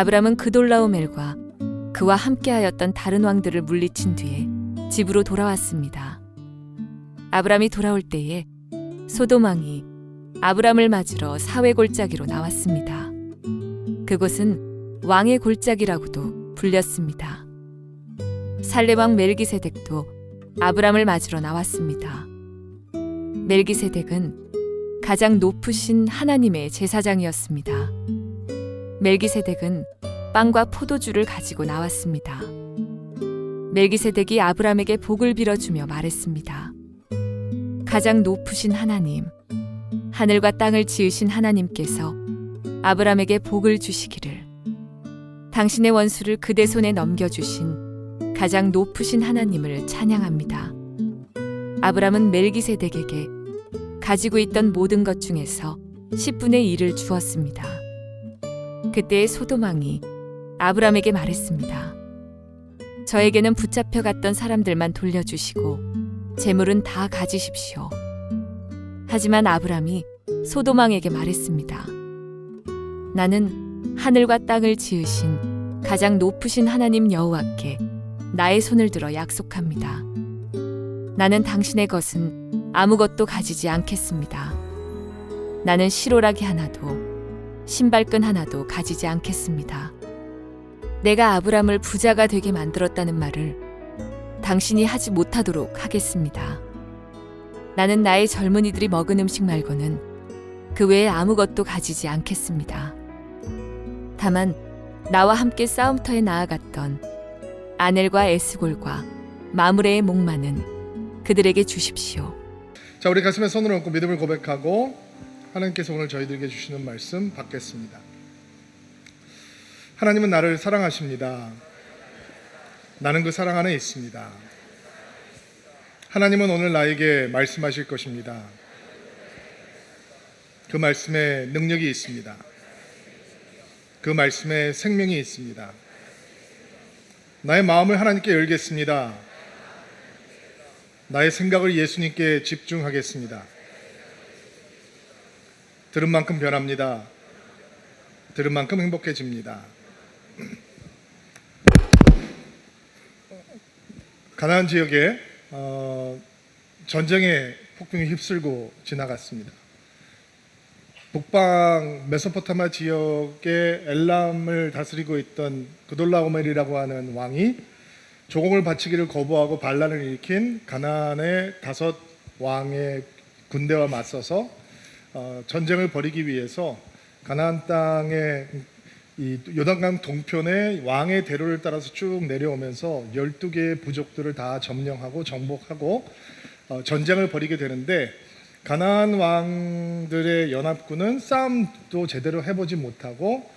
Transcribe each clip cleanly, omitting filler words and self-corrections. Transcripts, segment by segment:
아브람은 그돌라오멜과 그와 함께하였던 다른 왕들을 물리친 뒤에 집으로 돌아왔습니다. 아브람이 돌아올 때에 소돔 왕이 아브람을 맞으러 사회 골짜기로 나왔습니다. 그곳은 왕의 골짜기라고도 불렸습니다. 살렘 왕 멜기세덱도 아브람을 맞으러 나왔습니다. 멜기세덱은 가장 높으신 하나님의 제사장이었습니다. 멜기세덱은 빵과 포도주를 가지고 나왔습니다. 멜기세덱이 아브람에게 복을 빌어주며 말했습니다. 가장 높으신 하나님, 하늘과 땅을 지으신 하나님께서 아브람에게 복을 주시기를, 당신의 원수를 그대 손에 넘겨주신 가장 높으신 하나님을 찬양합니다. 아브람은 멜기세덱에게 가지고 있던 모든 것 중에서 10분의 1을 주었습니다. 그때의 소돔 왕이 아브람에게 말했습니다. 저에게는 붙잡혀 갔던 사람들만 돌려주시고 재물은 다 가지십시오. 하지만 아브람이 소돔 왕에게 말했습니다. 나는 하늘과 땅을 지으신 가장 높으신 하나님 여호와께 나의 손을 들어 약속합니다. 나는 당신의 것은 아무것도 가지지 않겠습니다. 나는 시로라기 하나도 신발끈 하나도 가지지 않겠습니다. 내가 아브람을 부자가 되게 만들었다는 말을 당신이 하지 못하도록 하겠습니다. 나는 나의 젊은이들이 먹은 음식 말고는 그 외에 아무것도 가지지 않겠습니다. 다만 나와 함께 싸움터에 나아갔던 아넬과 에스골과 마므레의 목마는 그들에게 주십시오. 자, 우리 가슴에 손을 얹고 믿음을 고백하고 하나님께서 오늘 저희들에게 주시는 말씀 받겠습니다. 하나님은 나를 사랑하십니다. 나는 그 사랑 안에 있습니다. 하나님은 오늘 나에게 말씀하실 것입니다. 그 말씀에 능력이 있습니다. 그 말씀에 생명이 있습니다. 나의 마음을 하나님께 열겠습니다. 나의 생각을 예수님께 집중하겠습니다. 들은 만큼 변합니다. 들은 만큼 행복해집니다. 가나안 지역에 전쟁의 폭풍이 휩쓸고 지나갔습니다. 북방 메소포타미아 지역의 엘람을 다스리고 있던 그돌라오멜이라고 하는 왕이 조공을 바치기를 거부하고 반란을 일으킨 가나안의 5 왕의 군대와 맞서서 전쟁을 벌이기 위해서 가나안 땅의 이 요단강 동편의 왕의 대로를 따라서 쭉 내려오면서 12개의 부족들을 다 점령하고 정복하고 전쟁을 벌이게 되는데, 가나안 왕들의 연합군은 싸움도 제대로 해보지 못하고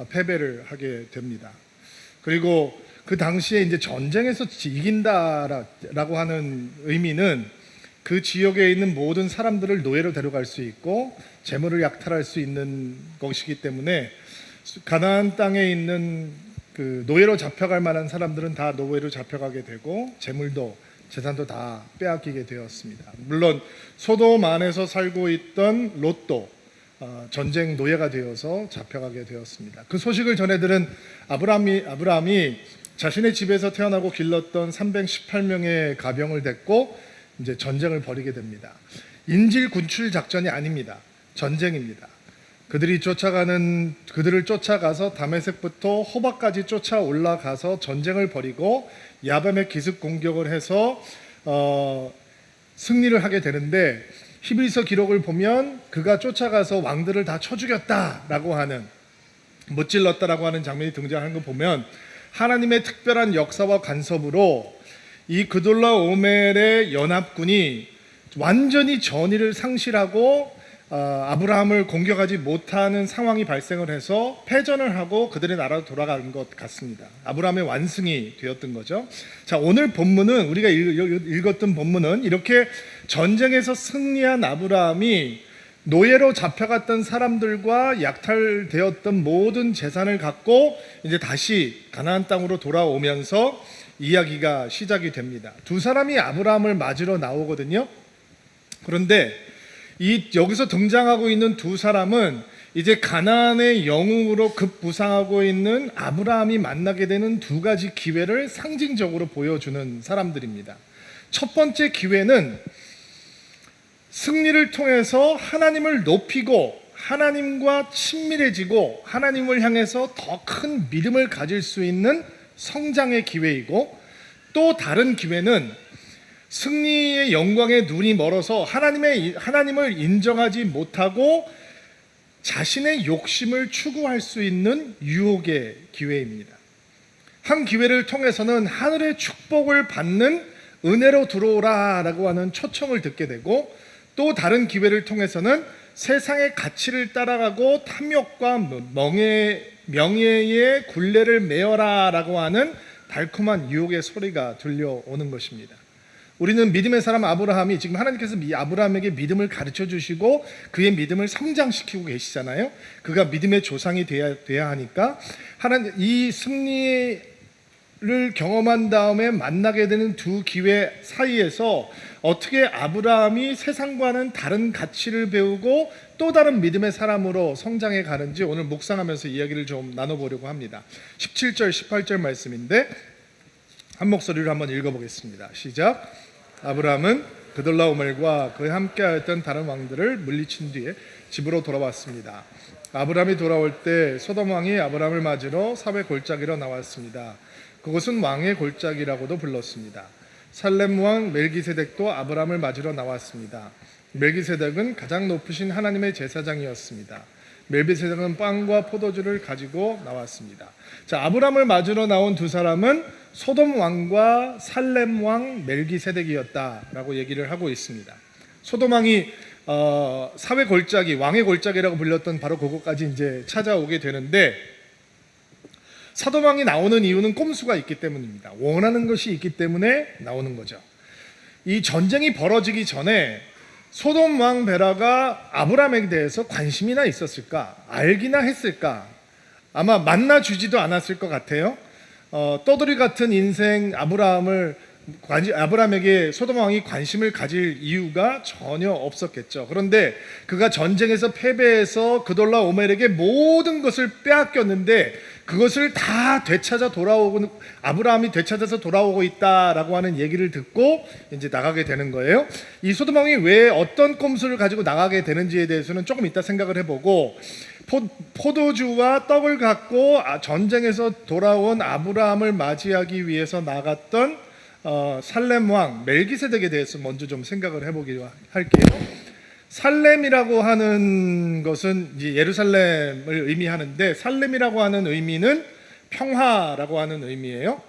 패배를 하게 됩니다. 그리고 그 당시에 이제 전쟁에서 이긴다라고 하는 의미는 그 지역에 있는 모든 사람들을 노예로 데려갈 수 있고 재물을 약탈할 수 있는 것이기 때문에 가나안 땅에 있는 그 노예로 잡혀갈 만한 사람들은 다 노예로 잡혀가게 되고 재물도 재산도 다 빼앗기게 되었습니다. 물론 소돔 안에서 살고 있던 롯도 전쟁 노예가 되어서 잡혀가게 되었습니다. 그 소식을 전해들은 아브람이 자신의 집에서 태어나고 길렀던 318명의 가병을 데리고 이제 전쟁을 벌이게 됩니다. 인질 군출 작전이 아닙니다. 전쟁입니다. 그들을 쫓아가서 다메섹부터 호바까지 쫓아 올라가서 전쟁을 벌이고 야밤에 기습 공격을 해서 승리를 하게 되는데, 히브리서 기록을 보면 그가 쫓아가서 왕들을 다 쳐 죽였다라고 하는, 못질렀다라고 하는 장면이 등장하는 거 보면 하나님의 특별한 역사와 간섭으로 이 그돌라오멜의 연합군이 완전히 전의를 상실하고 아브라함을 공격하지 못하는 상황이 발생을 해서 패전을 하고 그들의 나라로 돌아가는 것 같습니다. 아브라함의 완승이 되었던 거죠. 자, 오늘 본문은, 우리가 읽었던 본문은 이렇게 전쟁에서 승리한 아브라함이 노예로 잡혀갔던 사람들과 약탈되었던 모든 재산을 갖고 이제 다시 가나안 땅으로 돌아오면서 이야기가 시작이 됩니다. 2사람이 아브라함을 맞으러 나오거든요. 그런데 여기서 등장하고 있는 2사람은 이제 가나안의 영웅으로 급부상하고 있는 아브라함이 만나게 되는 두 가지 기회를 상징적으로 보여주는 사람들입니다. 첫 번째 기회는 승리를 통해서 하나님을 높이고 하나님과 친밀해지고 하나님을 향해서 더 큰 믿음을 가질 수 있는 성장의 기회이고, 또 다른 기회는 승리의 영광에 눈이 멀어서 하나님을 인정하지 못하고 자신의 욕심을 추구할 수 있는 유혹의 기회입니다. 한 기회를 통해서는 하늘의 축복을 받는 은혜로 들어오라 라고 하는 초청을 듣게 되고, 또 다른 기회를 통해서는 세상의 가치를 따라가고 탐욕과 명예의 굴레를 메어라 라고 하는 달콤한 유혹의 소리가 들려오는 것입니다. 우리는 믿음의 사람 아브라함이 지금 하나님께서 아브라함에게 믿음을 가르쳐 주시고 그의 믿음을 성장시키고 계시잖아요. 그가 믿음의 조상이 돼야 하니까 이 승리를 경험한 다음에 만나게 되는 두 기회 사이에서 어떻게 아브라함이 세상과는 다른 가치를 배우고 또 다른 믿음의 사람으로 성장해 가는지 오늘 묵상하면서 이야기를 좀 나눠보려고 합니다. 17절 18절 말씀인데 한 목소리로 한번 읽어보겠습니다. 시작. 아브라함은 그돌라오멜과 그에 함께하였던 다른 왕들을 물리친 뒤에 집으로 돌아왔습니다. 아브라함이 돌아올 때 소돔 왕이 아브라함을 맞으러 사회 골짜기로 나왔습니다. 그곳은 왕의 골짜기라고도 불렀습니다. 살렘 왕 멜기세덱도 아브라함을 맞으러 나왔습니다. 멜기세덱은 가장 높으신 하나님의 제사장이었습니다. 멜기세덱은 빵과 포도주를 가지고 나왔습니다. 자, 아브라함을 맞으러 나온 두 사람은 소돔 왕과 살렘 왕 멜기세덱이었다라고 얘기를 하고 있습니다. 소돔 왕이 사회 골짜기, 왕의 골짜기라고 불렸던 바로 그곳까지 이제 찾아오게 되는데, 소돔 왕이 나오는 이유는 꼼수가 있기 때문입니다. 원하는 것이 있기 때문에 나오는 거죠. 이 전쟁이 벌어지기 전에 소돔 왕 베라가 아브라함에 대해서 관심이나 있었을까? 알기나 했을까? 아마 만나주지도 않았을 것 같아요. 떠돌이 같은 인생 아브라함에게 소돔 왕이 관심을 가질 이유가 전혀 없었겠죠. 그런데 그가 전쟁에서 패배해서 그돌라오멜에게 모든 것을 빼앗겼는데 그것을 다 아브라함이 되찾아서 돌아오고 있다라고 하는 얘기를 듣고 이제 나가게 되는 거예요. 이 소돔 왕이 왜 어떤 꼼수를 가지고 나가게 되는지에 대해서는 조금 이따 생각을 해보고, 포도주와 떡을 갖고 전쟁에서 돌아온 아브라함을 맞이하기 위해서 나갔던 살렘 왕 멜기세덱에 대해서 먼저 좀 생각을 해보기로 할게요. 살렘이라고 하는 것은 이제 예루살렘을 의미하는데, 살렘이라고 하는 의미는 평화라고 하는 의미예요.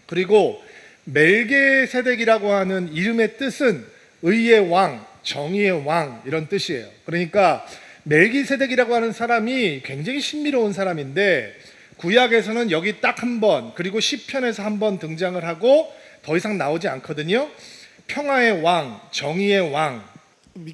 그리고 멜기세덱이라고 하는 이름의 뜻은 의의 왕, 정의의 왕 이런 뜻이에요. 그러니까 멜기세덱이라고 하는 사람이 굉장히 신비로운 사람인데, 구약에서는 여기 딱 한 번, 그리고 시편에서 한 번 등장을 하고 더 이상 나오지 않거든요. 평화의 왕, 정의의 왕.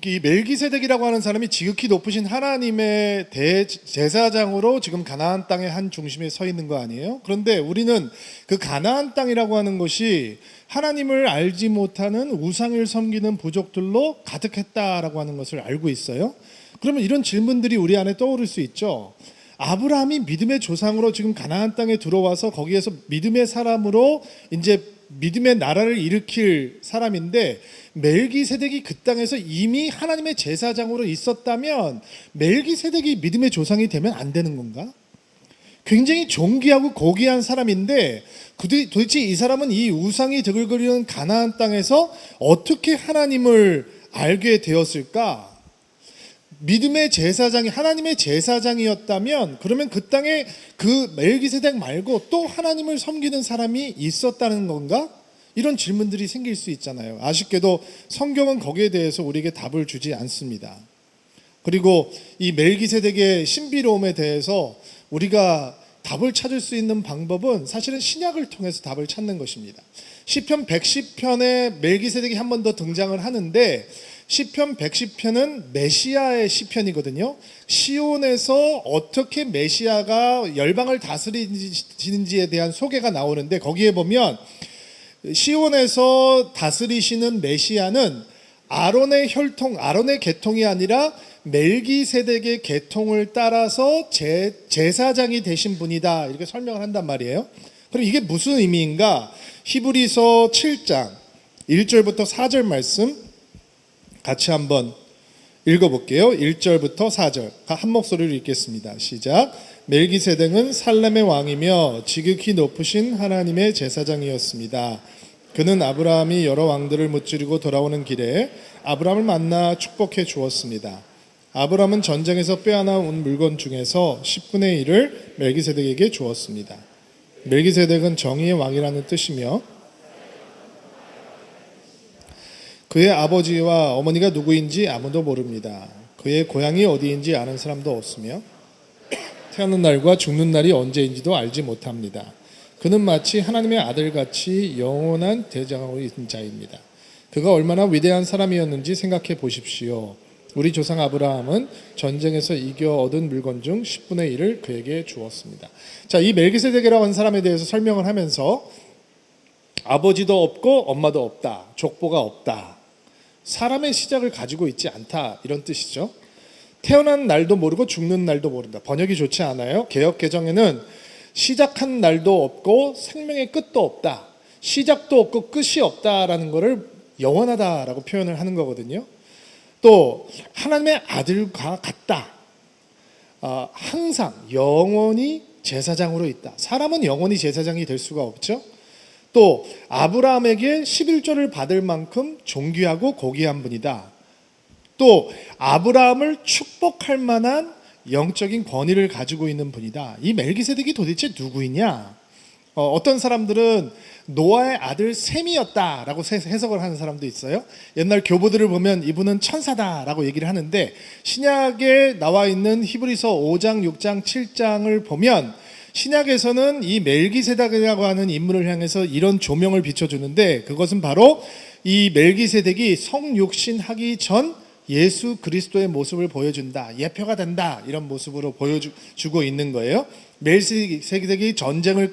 이 멜기세덱이라고 하는 사람이 지극히 높으신 하나님의 대제사장으로 지금 가나안 땅의 한 중심에 서 있는 거 아니에요? 그런데 우리는 그 가나안 땅이라고 하는 것이 하나님을 알지 못하는 우상을 섬기는 부족들로 가득했다라고 하는 것을 알고 있어요. 그러면 이런 질문들이 우리 안에 떠오를 수 있죠. 아브라함이 믿음의 조상으로 지금 가나안 땅에 들어와서 거기에서 믿음의 사람으로 이제 믿음의 나라를 일으킬 사람인데, 멜기세덱이 그 땅에서 이미 하나님의 제사장으로 있었다면 멜기세덱이 믿음의 조상이 되면 안 되는 건가? 굉장히 존귀하고 고귀한 사람인데 도대체 이 사람은 이 우상이 드글거리는 가나안 땅에서 어떻게 하나님을 알게 되었을까? 믿음의 제사장이 하나님의 제사장이었다면 그러면 그 땅에 그 멜기세덱 말고 또 하나님을 섬기는 사람이 있었다는 건가? 이런 질문들이 생길 수 있잖아요. 아쉽게도 성경은 거기에 대해서 우리에게 답을 주지 않습니다. 그리고 이 멜기세덱의 신비로움에 대해서 우리가 답을 찾을 수 있는 방법은 사실은 신약을 통해서 답을 찾는 것입니다. 시편 110편에 멜기세덱이 한 번 더 등장을 하는데, 시편 110편은 메시아의 시편이거든요. 시온에서 어떻게 메시아가 열방을 다스리는지에 대한 소개가 나오는데, 거기에 보면 시온에서 다스리시는 메시아는 아론의 혈통, 아론의 계통이 아니라 멜기세덱의 계통을 따라서 제사장이 되신 분이다, 이렇게 설명을 한단 말이에요. 그럼 이게 무슨 의미인가? 히브리서 7장 1절부터 4절 말씀 같이 한번 읽어볼게요. 1절부터 4절 한 목소리로 읽겠습니다. 시작. 멜기세덱은 살렘의 왕이며 지극히 높으신 하나님의 제사장이었습니다. 그는 아브라함이 여러 왕들을 무찌르고 돌아오는 길에 아브라함을 만나 축복해 주었습니다. 아브라함은 전쟁에서 빼앗아온 물건 중에서 10분의 1을 멜기세덱에게 주었습니다. 멜기세덱은 정의의 왕이라는 뜻이며 그의 아버지와 어머니가 누구인지 아무도 모릅니다. 그의 고향이 어디인지 아는 사람도 없으며 태어난 날과 죽는 날이 언제인지도 알지 못합니다. 그는 마치 하나님의 아들같이 영원한 대장으로 있는 자입니다. 그가 얼마나 위대한 사람이었는지 생각해 보십시오. 우리 조상 아브라함은 전쟁에서 이겨 얻은 물건 중 10분의 1을 그에게 주었습니다. 자, 이 멜기세덱이라고 하는 사람에 대해서 설명을 하면서 아버지도 없고 엄마도 없다, 족보가 없다, 사람의 시작을 가지고 있지 않다, 이런 뜻이죠. 태어난 날도 모르고 죽는 날도 모른다. 번역이 좋지 않아요? 개역 개정에는 시작한 날도 없고 생명의 끝도 없다, 시작도 없고 끝이 없다라는 것을 영원하다라고 표현을 하는 거거든요. 또 하나님의 아들과 같다, 항상 영원히 제사장으로 있다. 사람은 영원히 제사장이 될 수가 없죠. 또 아브라함에게 11조를 받을 만큼 존귀하고 고귀한 분이다. 또 아브라함을 축복할 만한 영적인 권위를 가지고 있는 분이다. 이 멜기세덱이 도대체 누구이냐? 어떤 사람들은 노아의 아들 셈이었다라고 해석을 하는 사람도 있어요. 옛날 교보들을 보면 이분은 천사다라고 얘기를 하는데, 신약에 나와 있는 히브리서 5장, 6장, 7장을 보면 신약에서는 이 멜기세덱이라고 하는 인물을 향해서 이런 조명을 비춰주는데, 그것은 바로 이 멜기세덱이 성육신하기 전 예수 그리스도의 모습을 보여준다, 예표가 된다, 이런 모습으로 보여주고 있는 거예요. 멜기세덱이 전쟁을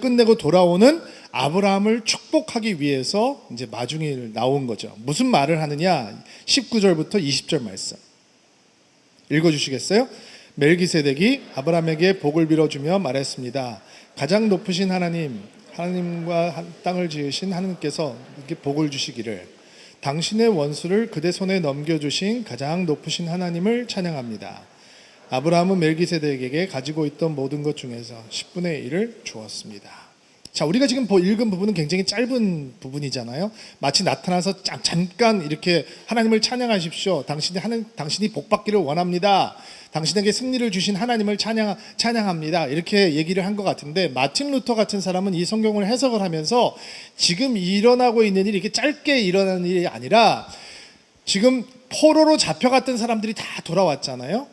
끝내고 돌아오는 아브라함을 축복하기 위해서 이제 마중이 나온 거죠. 무슨 말을 하느냐? 19절부터 20절 말씀 읽어주시겠어요? 멜기세덱이 아브라함에게 복을 빌어주며 말했습니다. 가장 높으신 하나님과 땅을 지으신 하나님께서 이렇게 복을 주시기를, 당신의 원수를 그대 손에 넘겨주신 가장 높으신 하나님을 찬양합니다. 아브라함은 멜기세덱에게 가지고 있던 모든 것 중에서 10분의 1을 주었습니다. 자, 우리가 지금 읽은 부분은 굉장히 짧은 부분이잖아요. 마치 나타나서 잠깐 이렇게 하나님을 찬양하십시오, 당신이 복받기를 원합니다, 당신에게 승리를 주신 하나님을 찬양합니다, 이렇게 얘기를 한 것 같은데, 마틴 루터 같은 사람은 이 성경을 해석을 하면서 지금 일어나고 있는 일이 이렇게 짧게 일어나는 일이 아니라, 지금 포로로 잡혀갔던 사람들이 다 돌아왔잖아요.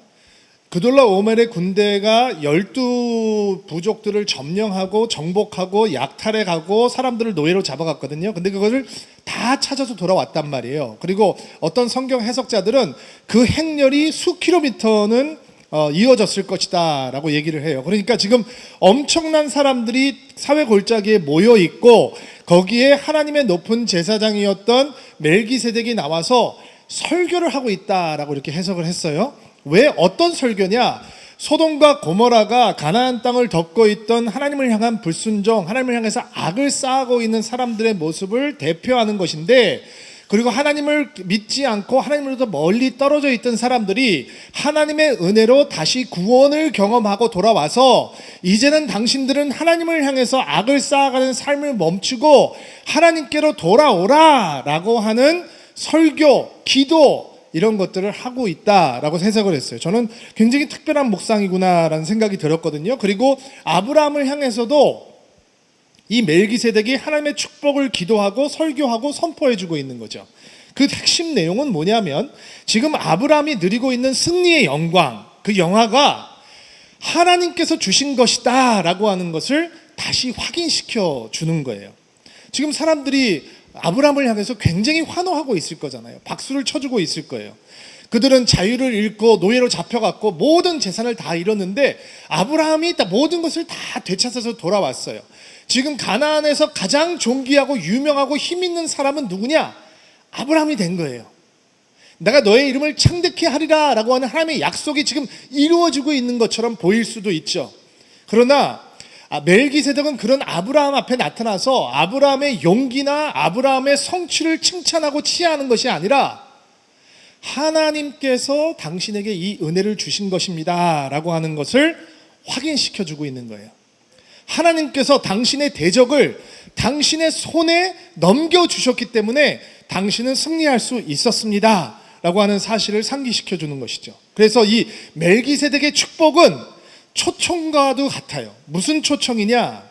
그돌라오멜의 군대가 12부족들을 점령하고 정복하고 약탈해가고 사람들을 노예로 잡아갔거든요. 근데 그것을 다 찾아서 돌아왔단 말이에요. 그리고 어떤 성경 해석자들은 그 행렬이 수킬로미터는 이어졌을 것이다 라고 얘기를 해요. 그러니까 지금 엄청난 사람들이 사회 골짜기에 모여 있고, 거기에 하나님의 높은 제사장이었던 멜기세덱이 나와서 설교를 하고 있다라고 이렇게 해석을 했어요. 왜? 어떤 설교냐? 소돔과 고모라가 가나안 땅을 덮고 있던 하나님을 향한 불순종, 하나님을 향해서 악을 쌓고 있는 사람들의 모습을 대표하는 것인데, 그리고 하나님을 믿지 않고 하나님으로부터 멀리 떨어져 있던 사람들이 하나님의 은혜로 다시 구원을 경험하고 돌아와서, 이제는 당신들은 하나님을 향해서 악을 쌓아가는 삶을 멈추고 하나님께로 돌아오라 라고 하는 설교, 기도, 이런 것들을 하고 있다라고 해석을 했어요. 저는 굉장히 특별한 묵상이구나라는 생각이 들었거든요. 그리고 아브라함을 향해서도 이 멜기세덱이 하나님의 축복을 기도하고 설교하고 선포해주고 있는 거죠. 그 핵심 내용은 뭐냐면, 지금 아브라함이 누리고 있는 승리의 영광, 그 영화가 하나님께서 주신 것이다 라고 하는 것을 다시 확인시켜 주는 거예요. 지금 사람들이 아브라함을 향해서 굉장히 환호하고 있을 거잖아요. 박수를 쳐주고 있을 거예요. 그들은 자유를 잃고 노예로 잡혀갔고 모든 재산을 다 잃었는데, 아브라함이 모든 것을 다 되찾아서 돌아왔어요. 지금 가나안에서 가장 존귀하고 유명하고 힘 있는 사람은 누구냐? 아브라함이 된 거예요. 내가 너의 이름을 창대케 하리라 라고 하는 하나님의 약속이 지금 이루어지고 있는 것처럼 보일 수도 있죠. 그러나 멜기세덱은 그런 아브라함 앞에 나타나서 아브라함의 용기나 아브라함의 성취를 칭찬하고 치하하는 것이 아니라 하나님께서 당신에게 이 은혜를 주신 것입니다 라고 하는 것을 확인시켜주고 있는 거예요. 하나님께서 당신의 대적을 당신의 손에 넘겨주셨기 때문에 당신은 승리할 수 있었습니다 라고 하는 사실을 상기시켜 주는 것이죠. 그래서 이 멜기세덱의 축복은 초청과도 같아요. 무슨 초청이냐?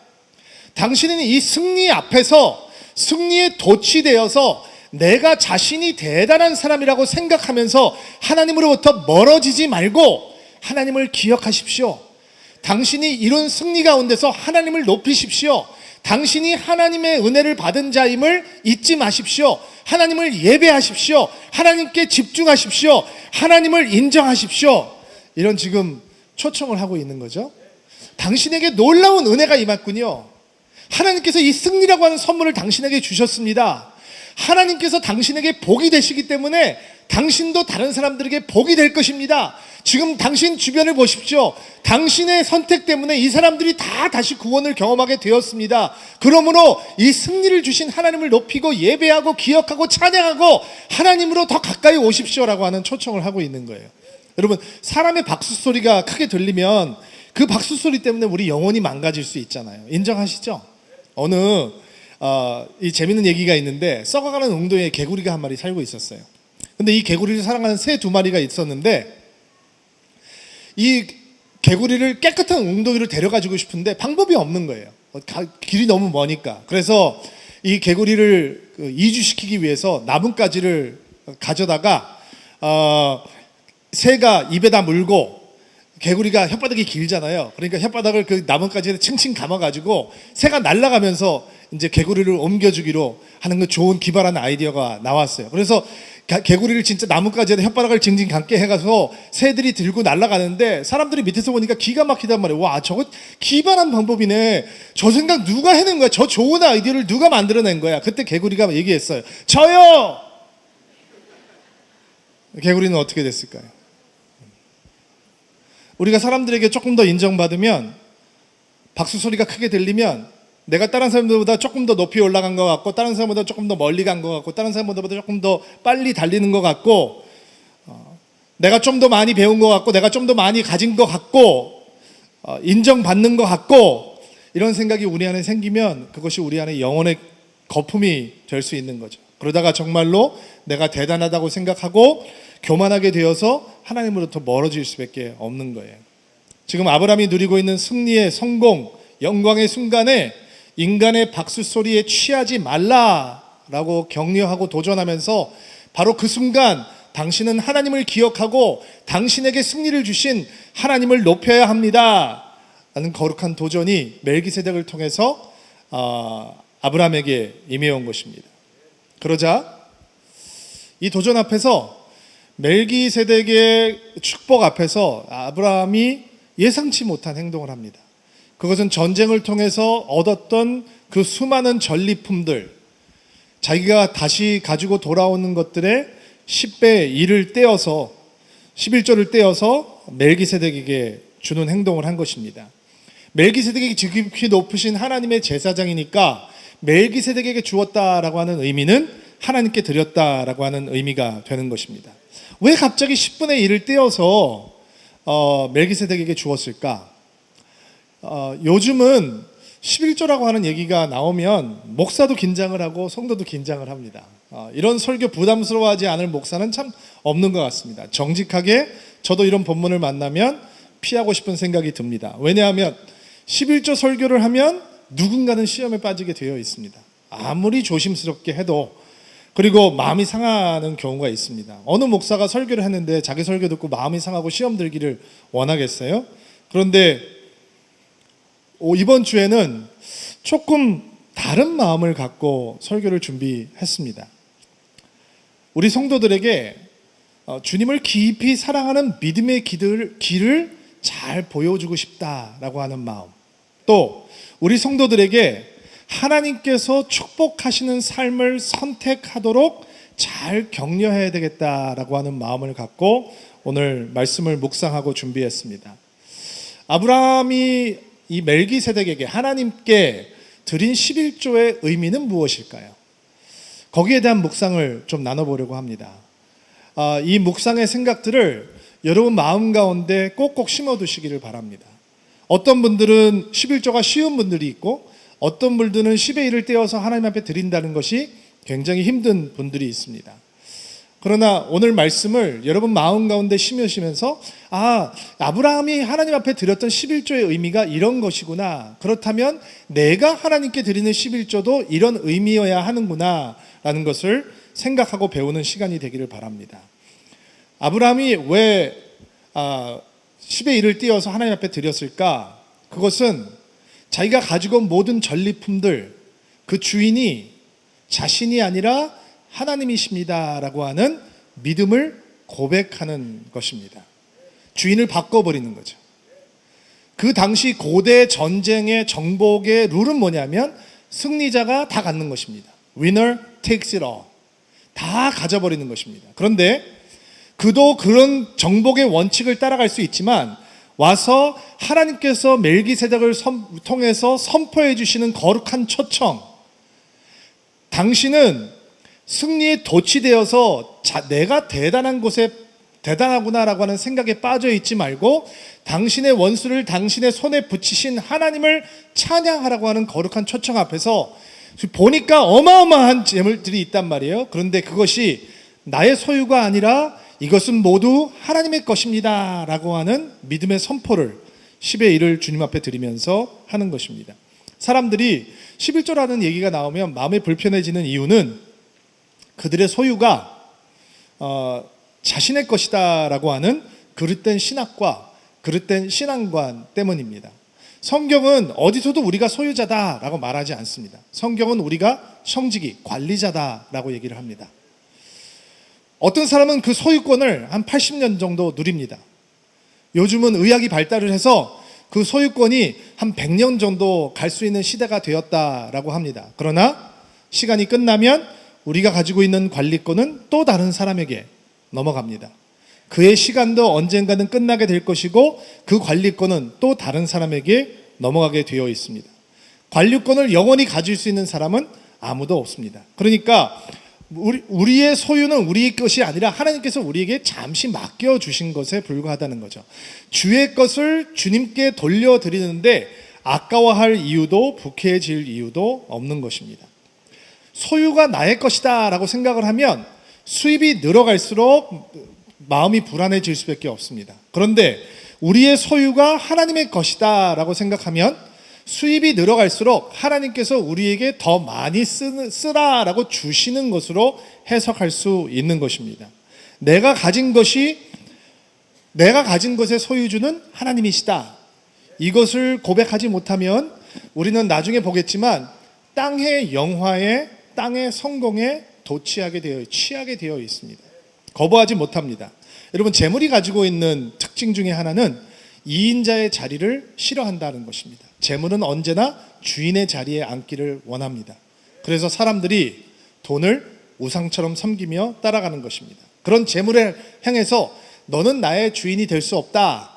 당신은 이 승리 앞에서 승리에 도취되어서 내가 자신이 대단한 사람이라고 생각하면서 하나님으로부터 멀어지지 말고 하나님을 기억하십시오. 당신이 이룬 승리 가운데서 하나님을 높이십시오. 당신이 하나님의 은혜를 받은 자임을 잊지 마십시오. 하나님을 예배하십시오. 하나님께 집중하십시오. 하나님을 인정하십시오. 이런 지금 초청을 하고 있는 거죠. 당신에게 놀라운 은혜가 임했군요. 하나님께서 이 승리라고 하는 선물을 당신에게 주셨습니다. 하나님께서 당신에게 복이 되시기 때문에 당신도 다른 사람들에게 복이 될 것입니다. 지금 당신 주변을 보십시오. 당신의 선택 때문에 이 사람들이 다 다시 구원을 경험하게 되었습니다. 그러므로 이 승리를 주신 하나님을 높이고 예배하고 기억하고 찬양하고 하나님으로 더 가까이 오십시오라고 하는 초청을 하고 있는 거예요. 여러분, 사람의 박수 소리가 크게 들리면 그 박수 소리 때문에 우리 영혼이 망가질 수 있잖아요. 인정하시죠? 이 재밌는 얘기가 있는데 썩어가는 웅덩이에 개구리가 한 마리 살고 있었어요. 근데 이 개구리를 사랑하는 새 두 마리가 있었는데 이 개구리를 깨끗한 웅덩이로 데려가지고 싶은데 방법이 없는 거예요. 길이 너무 머니까. 그래서 이 개구리를 이주시키기 위해서 나뭇가지를 가져다가 새가 입에다 물고 개구리가 혓바닥이 길잖아요. 그러니까 혓바닥을 그 나뭇가지에 칭칭 감아가지고 새가 날아가면서 이제 개구리를 옮겨주기로 하는 그 좋은 기발한 아이디어가 나왔어요. 그래서 개구리를 진짜 나뭇가지에다 혓바닥을 징징 감게 해가서 새들이 들고 날아가는데 사람들이 밑에서 보니까 기가 막히단 말이에요. 와, 저거 기발한 방법이네. 저 생각 누가 해낸 거야? 저 좋은 아이디어를 누가 만들어낸 거야? 그때 개구리가 얘기했어요. 저요! 개구리는 어떻게 됐을까요? 우리가 사람들에게 조금 더 인정받으면, 박수 소리가 크게 들리면 내가 다른 사람들보다 조금 더 높이 올라간 것 같고, 다른 사람보다 조금 더 멀리 간 것 같고, 다른 사람보다 조금 더 빨리 달리는 것 같고, 내가 좀 더 많이 배운 것 같고, 내가 좀 더 많이 가진 것 같고, 인정받는 것 같고, 이런 생각이 우리 안에 생기면 그것이 우리 안에 영혼의 거품이 될 수 있는 거죠. 그러다가 정말로 내가 대단하다고 생각하고 교만하게 되어서 하나님으로부터 멀어질 수밖에 없는 거예요. 지금 아브라함이 누리고 있는 승리의 성공, 영광의 순간에 인간의 박수 소리에 취하지 말라라고 격려하고 도전하면서 바로 그 순간 당신은 하나님을 기억하고 당신에게 승리를 주신 하나님을 높여야 합니다 라는 거룩한 도전이 멜기세덱을 통해서 아브라함에게 임해온 것입니다. 그러자 이 도전 앞에서 멜기세덱의 축복 앞에서 아브라함이 예상치 못한 행동을 합니다. 그것은 전쟁을 통해서 얻었던 그 수많은 전리품들, 자기가 다시 가지고 돌아오는 것들의 10배 1을 떼어서 11조를 떼어서 멜기세덱에게 주는 행동을 한 것입니다. 멜기세덱이 지극히 높으신 하나님의 제사장이니까 멜기세덱에게 주었다라고 하는 의미는 하나님께 드렸다라고 하는 의미가 되는 것입니다. 왜 갑자기 10분의 1을 떼어서 멜기세덱에게 주었을까? 요즘은 11조라고 하는 얘기가 나오면 목사도 긴장을 하고 성도도 긴장을 합니다. 이런 설교 부담스러워하지 않을 목사는 참 없는 것 같습니다. 정직하게 저도 이런 본문을 만나면 피하고 싶은 생각이 듭니다. 왜냐하면 11조 설교를 하면 누군가는 시험에 빠지게 되어 있습니다. 아무리 조심스럽게 해도. 그리고 마음이 상하는 경우가 있습니다. 어느 목사가 설교를 했는데 자기 설교 듣고 마음이 상하고 시험 들기를 원하겠어요? 그런데 이번 주에는 조금 다른 마음을 갖고 설교를 준비했습니다. 우리 성도들에게 주님을 깊이 사랑하는 믿음의 길을 잘 보여주고 싶다라고 하는 마음, 또 우리 성도들에게 하나님께서 축복하시는 삶을 선택하도록 잘 격려해야 되겠다라고 하는 마음을 갖고 오늘 말씀을 묵상하고 준비했습니다. 아브라함이 이 멜기세덱에게 하나님께 드린 11조의 의미는 무엇일까요? 거기에 대한 묵상을 좀 나눠보려고 합니다. 이 묵상의 생각들을 여러분 마음 가운데 꼭꼭 심어두시기를 바랍니다. 어떤 분들은 11조가 쉬운 분들이 있고 어떤 분들은 10의 1을 떼어서 하나님 앞에 드린다는 것이 굉장히 힘든 분들이 있습니다. 그러나 오늘 말씀을 여러분 마음 가운데 심으시면서 아브라함이 하나님 앞에 드렸던 11조의 의미가 이런 것이구나. 그렇다면 내가 하나님께 드리는 11조도 이런 의미여야 하는구나 라는 것을 생각하고 배우는 시간이 되기를 바랍니다. 아브라함이 왜 10의 1을 띄어서 하나님 앞에 드렸을까? 그것은 자기가 가지고 온 모든 전리품들 그 주인이 자신이 아니라 하나님이십니다라고 하는 믿음을 고백하는 것입니다. 주인을 바꿔버리는 거죠. 그 당시 고대 전쟁의 정복의 룰은 뭐냐면 승리자가 다 갖는 것입니다. Winner takes it all. 다 가져버리는 것입니다. 그런데 그도 그런 정복의 원칙을 따라갈 수 있지만 와서 하나님께서 멜기세덱을 통해서 선포해 주시는 거룩한 초청, 당신은 승리에 도취되어서 내가 대단한 곳에 대단하구나라고 하는 생각에 빠져 있지 말고 당신의 원수를 당신의 손에 붙이신 하나님을 찬양하라고 하는 거룩한 초청 앞에서 보니까 어마어마한 재물들이 있단 말이에요. 그런데 그것이 나의 소유가 아니라 이것은 모두 하나님의 것입니다 라고 하는 믿음의 선포를 10의 1을 주님 앞에 드리면서 하는 것입니다. 사람들이 11조라는 얘기가 나오면 마음이 불편해지는 이유는 그들의 소유가 자신의 것이다 라고 하는 그릇된 신학과 그릇된 신앙관 때문입니다. 성경은 어디서도 우리가 소유자다 라고 말하지 않습니다. 성경은 우리가 청지기, 관리자다 라고 얘기를 합니다. 어떤 사람은 그 소유권을 한 80년 정도 누립니다. 요즘은 의학이 발달을 해서 그 소유권이 한 100년 정도 갈 수 있는 시대가 되었다라고 합니다. 그러나 시간이 끝나면 우리가 가지고 있는 관리권은 또 다른 사람에게 넘어갑니다. 그의 시간도 언젠가는 끝나게 될 것이고 그 관리권은 또 다른 사람에게 넘어가게 되어 있습니다. 관리권을 영원히 가질 수 있는 사람은 아무도 없습니다. 그러니까 우리의 소유는 우리의 것이 아니라 하나님께서 우리에게 잠시 맡겨주신 것에 불과하다는 거죠. 주의 것을 주님께 돌려드리는데 아까워할 이유도 부쾌해질 이유도 없는 것입니다. 소유가 나의 것이다 라고 생각을 하면 수입이 늘어갈수록 마음이 불안해질 수밖에 없습니다. 그런데 우리의 소유가 하나님의 것이다 라고 생각하면 수입이 늘어갈수록 하나님께서 우리에게 더 많이 쓰라라고 주시는 것으로 해석할 수 있는 것입니다. 내가 가진 것의 소유주는 하나님이시다. 이것을 고백하지 못하면 우리는 나중에 보겠지만 땅의 영화에 땅의 성공에 취하게 되어 있습니다. 거부하지 못합니다. 여러분, 재물이 가지고 있는 특징 중에 하나는 2인자의 자리를 싫어한다는 것입니다. 재물은 언제나 주인의 자리에 앉기를 원합니다. 그래서 사람들이 돈을 우상처럼 섬기며 따라가는 것입니다. 그런 재물을 향해서 너는 나의 주인이 될 수 없다.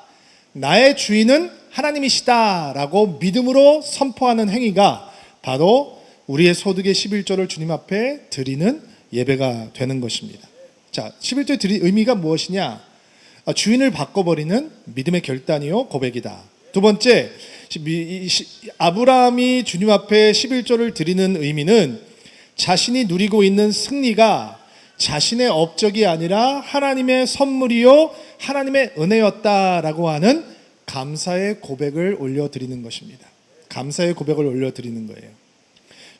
나의 주인은 하나님이시다 라고 믿음으로 선포하는 행위가 바로 우리의 소득의 11조를 주님 앞에 드리는 예배가 되는 것입니다. 자, 11조의 드릴 의미가 무엇이냐? 주인을 바꿔버리는 믿음의 결단이요 고백이다. 두 번째, 아브라함이 주님 앞에 11조를 드리는 의미는 자신이 누리고 있는 승리가 자신의 업적이 아니라 하나님의 선물이요 하나님의 은혜였다라고 하는 감사의 고백을 올려드리는 것입니다. 감사의 고백을 올려드리는 거예요.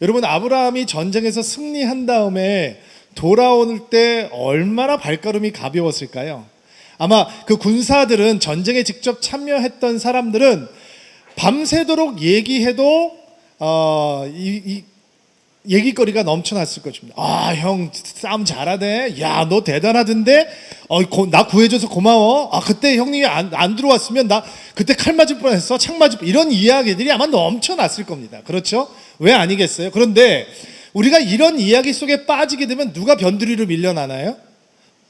여러분, 아브라함이 전쟁에서 승리한 다음에 돌아올 때 얼마나 발걸음이 가벼웠을까요? 아마 그 군사들은, 전쟁에 직접 참여했던 사람들은 밤새도록 얘기해도 얘기거리가 넘쳐났을 것입니다. 형 싸움 잘하네. 야, 너 대단하던데. 나 구해줘서 고마워. 그때 형님이 안 들어왔으면 나 그때 칼 맞을 뻔했어. 창 맞을 뻔. 이런 이야기들이 아마 넘쳐났을 겁니다. 그렇죠? 왜 아니겠어요? 그런데 우리가 이런 이야기 속에 빠지게 되면 누가 변두리로 밀려나나요?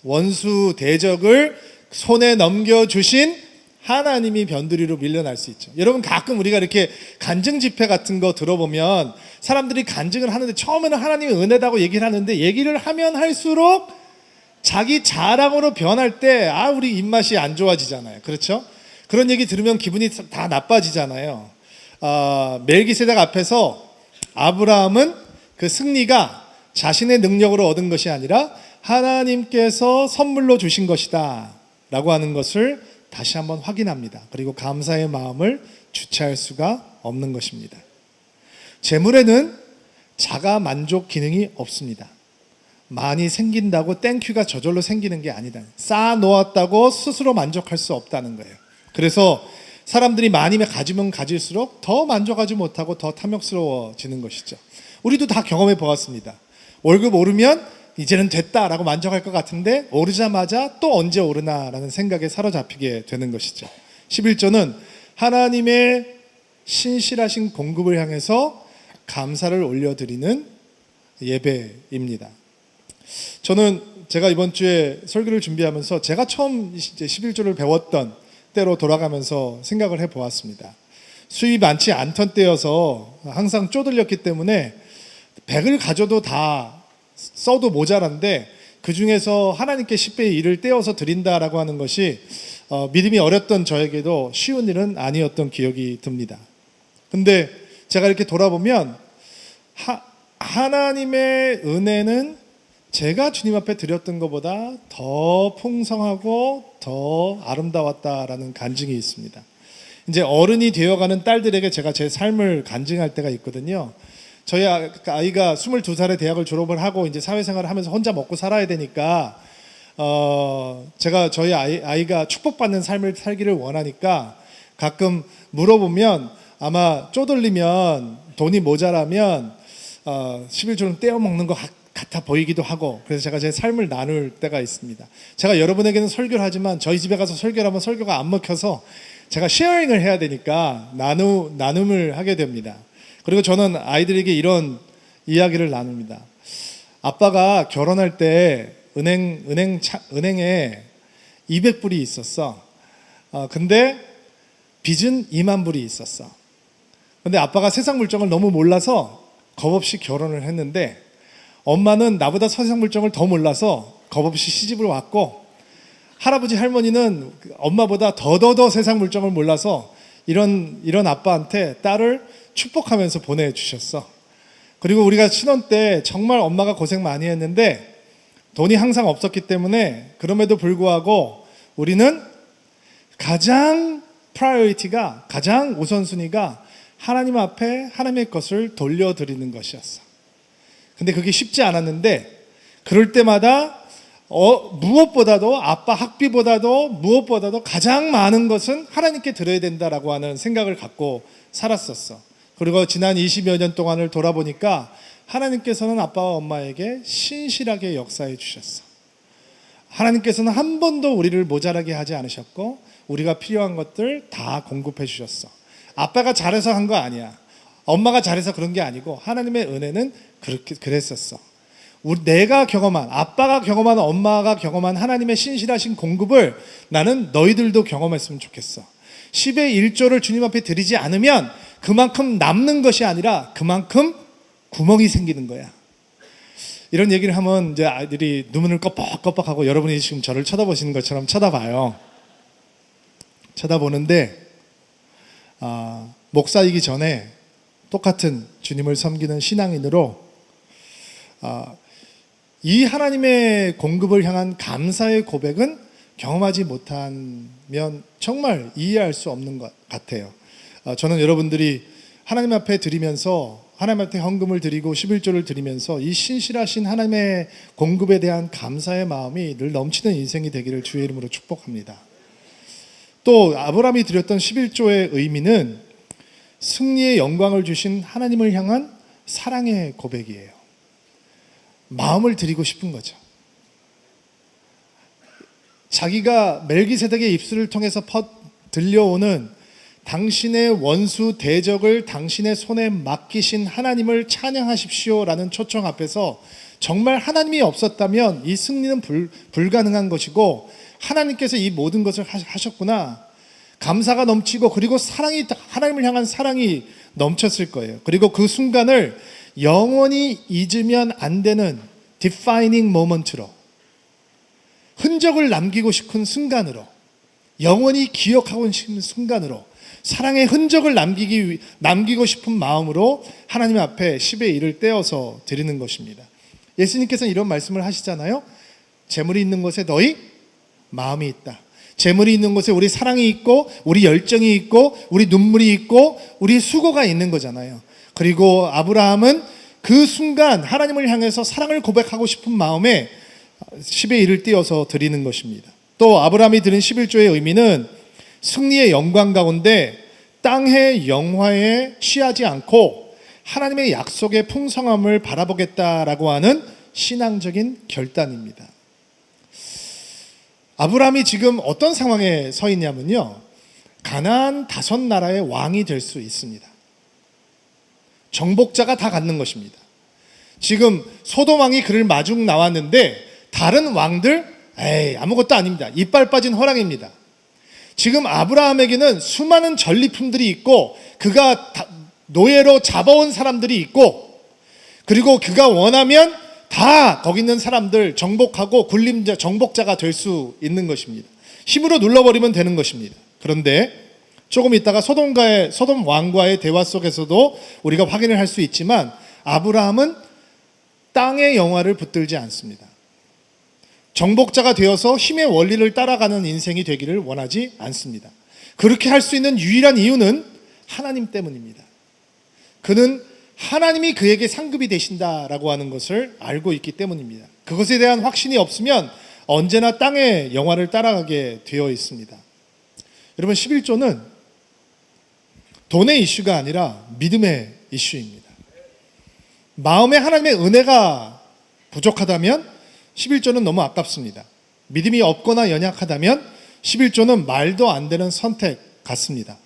원수 대적을 손에 넘겨주신 하나님이 변두리로 밀려날 수 있죠. 여러분, 가끔 우리가 이렇게 간증 집회 같은 거 들어보면 사람들이 간증을 하는데 처음에는 하나님의 은혜다고 얘기를 하는데 얘기를 하면 할수록 자기 자랑으로 변할 때 우리 입맛이 안 좋아지잖아요. 그렇죠? 그런 얘기 들으면 기분이 다 나빠지잖아요. 멜기세덱 앞에서 아브라함은 그 승리가 자신의 능력으로 얻은 것이 아니라 하나님께서 선물로 주신 것이다 라고 하는 것을 다시 한번 확인합니다. 그리고 감사의 마음을 주체할 수가 없는 것입니다. 재물에는 자가 만족 기능이 없습니다. 많이 생긴다고 땡큐가 저절로 생기는 게 아니다. 쌓아 놓았다고 스스로 만족할 수 없다는 거예요. 그래서 사람들이 많이 가지면 가질수록 더 만족하지 못하고 더 탐욕스러워지는 것이죠. 우리도 다 경험해 보았습니다. 월급 오르면 이제는 됐다라고 만족할 것 같은데 오르자마자 또 언제 오르나라는 생각에 사로잡히게 되는 것이죠. 11조는 하나님의 신실하신 공급을 향해서 감사를 올려드리는 예배입니다. 저는 제가 이번 주에 설교를 준비하면서 제가 처음 이제 11조를 배웠던 때로 돌아가면서 생각을 해보았습니다. 수입이 많지 않던 때여서 항상 쪼들렸기 때문에 100을 가져도 다 써도 모자란데 그 중에서 하나님께 10배의 1을 떼어서 드린다라고 하는 것이 믿음이 어렸던 저에게도 쉬운 일은 아니었던 기억이 듭니다. 근데 제가 이렇게 돌아보면 하나님의 은혜는 제가 주님 앞에 드렸던 것보다 더 풍성하고 더 아름다웠다라는 간증이 있습니다. 이제 어른이 되어가는 딸들에게 제가 제 삶을 간증할 때가 있거든요. 저희 아이가 22살에 대학을 졸업을 하고 이제 사회생활을 하면서 혼자 먹고 살아야 되니까 제가 저희 아이가 축복받는 삶을 살기를 원하니까 가끔 물어보면 아마 쪼들리면 돈이 모자라면 11조는 떼어 먹는 것 같아 보이기도 하고 그래서 제가 제 삶을 나눌 때가 있습니다. 제가 여러분에게는 설교를 하지만 저희 집에 가서 설교를 하면 설교가 안 먹혀서 제가 쉐어링을 해야 되니까 나눔을 하게 됩니다. 그리고 저는 아이들에게 이런 이야기를 나눕니다. 아빠가 결혼할 때 은행에 200불이 있었어. 근데 빚은 2만 불이 있었어. 근데 아빠가 세상 물정을 너무 몰라서 겁없이 결혼을 했는데 엄마는 나보다 세상 물정을 더 몰라서 겁없이 시집을 왔고 할아버지 할머니는 엄마보다 더더더 세상 물정을 몰라서 이런 아빠한테 딸을 축복하면서 보내주셨어. 그리고 우리가 신혼 때 정말 엄마가 고생 많이 했는데 돈이 항상 없었기 때문에 그럼에도 불구하고 우리는 가장 프라이어리티가 가장 우선순위가 하나님 앞에 하나님의 것을 돌려드리는 것이었어. 근데 그게 쉽지 않았는데 그럴 때마다 무엇보다도 아빠 학비보다도 무엇보다도 가장 많은 것은 하나님께 드려야 된다라고 하는 생각을 갖고 살았었어. 그리고 지난 20여 년 동안을 돌아보니까 하나님께서는 아빠와 엄마에게 신실하게 역사해 주셨어. 하나님께서는 한 번도 우리를 모자라게 하지 않으셨고 우리가 필요한 것들 다 공급해 주셨어. 아빠가 잘해서 한 거 아니야. 엄마가 잘해서 그런 게 아니고 하나님의 은혜는 그랬었어. 내가 경험한, 아빠가 경험한, 엄마가 경험한 하나님의 신실하신 공급을 나는 너희들도 경험했으면 좋겠어. 10의 1조를 주님 앞에 드리지 않으면 그만큼 남는 것이 아니라 그만큼 구멍이 생기는 거야. 이런 얘기를 하면 이제 아이들이 눈을 껌뻑껌뻑하고 여러분이 지금 저를 쳐다보시는 것처럼 쳐다봐요. 쳐다보는데 목사이기 전에 똑같은 주님을 섬기는 신앙인으로 이 하나님의 공급을 향한 감사의 고백은 경험하지 못하면 정말 이해할 수 없는 것 같아요. 저는 여러분들이 하나님 앞에 드리면서 하나님 앞에 헌금을 드리고 11조를 드리면서 이 신실하신 하나님의 공급에 대한 감사의 마음이 늘 넘치는 인생이 되기를 주의 이름으로 축복합니다. 또 아브라함이 드렸던 11조의 의미는 승리의 영광을 주신 하나님을 향한 사랑의 고백이에요. 마음을 드리고 싶은 거죠. 자기가 멜기세덱의 입술을 통해서 들려오는 당신의 원수 대적을 당신의 손에 맡기신 하나님을 찬양하십시오라는 초청 앞에서 정말 하나님이 없었다면 이 승리는 불가능한 것이고 하나님께서 이 모든 것을 하셨구나. 감사가 넘치고 그리고 사랑이, 하나님을 향한 사랑이 넘쳤을 거예요. 그리고 그 순간을 영원히 잊으면 안 되는 defining moment로, 흔적을 남기고 싶은 순간으로, 영원히 기억하고 싶은 순간으로, 사랑의 흔적을 남기고 싶은 마음으로 하나님 앞에 10의 1을 떼어서 드리는 것입니다. 예수님께서는 이런 말씀을 하시잖아요. 재물이 있는 곳에 너희 마음이 있다. 재물이 있는 곳에 우리 사랑이 있고 우리 열정이 있고 우리 눈물이 있고 우리 수고가 있는 거잖아요. 그리고 아브라함은 그 순간 하나님을 향해서 사랑을 고백하고 싶은 마음에 10의 1을 띄어서 드리는 것입니다. 또 아브라함이 드린 11조의 의미는 승리의 영광 가운데 땅의 영화에 취하지 않고 하나님의 약속의 풍성함을 바라보겠다라고 하는 신앙적인 결단입니다. 아브라함이 지금 어떤 상황에 서 있냐면요, 가나안 5나라의 왕이 될 수 있습니다. 정복자가 다 갖는 것입니다. 지금 소돔 왕이 그를 마중 나왔는데 다른 왕들 아무것도 아닙니다. 이빨 빠진 호랑입니다. 지금 아브라함에게는 수많은 전리품들이 있고 그가 노예로 잡아온 사람들이 있고 그리고 그가 원하면 다 거기 있는 사람들 정복하고 군림자 정복자가 될 수 있는 것입니다. 힘으로 눌러버리면 되는 것입니다. 그런데 조금 있다가 소돔 왕과의 대화 속에서도 우리가 확인을 할 수 있지만 아브라함은 땅의 영화를 붙들지 않습니다. 정복자가 되어서 힘의 원리를 따라가는 인생이 되기를 원하지 않습니다. 그렇게 할 수 있는 유일한 이유는 하나님 때문입니다. 그는 하나님이 그에게 상급이 되신다라고 하는 것을 알고 있기 때문입니다. 그것에 대한 확신이 없으면 언제나 땅의 영화를 따라가게 되어 있습니다. 여러분, 11조는 돈의 이슈가 아니라 믿음의 이슈입니다. 마음에 하나님의 은혜가 부족하다면 11조는 너무 아깝습니다. 믿음이 없거나 연약하다면 11조는 말도 안 되는 선택 같습니다.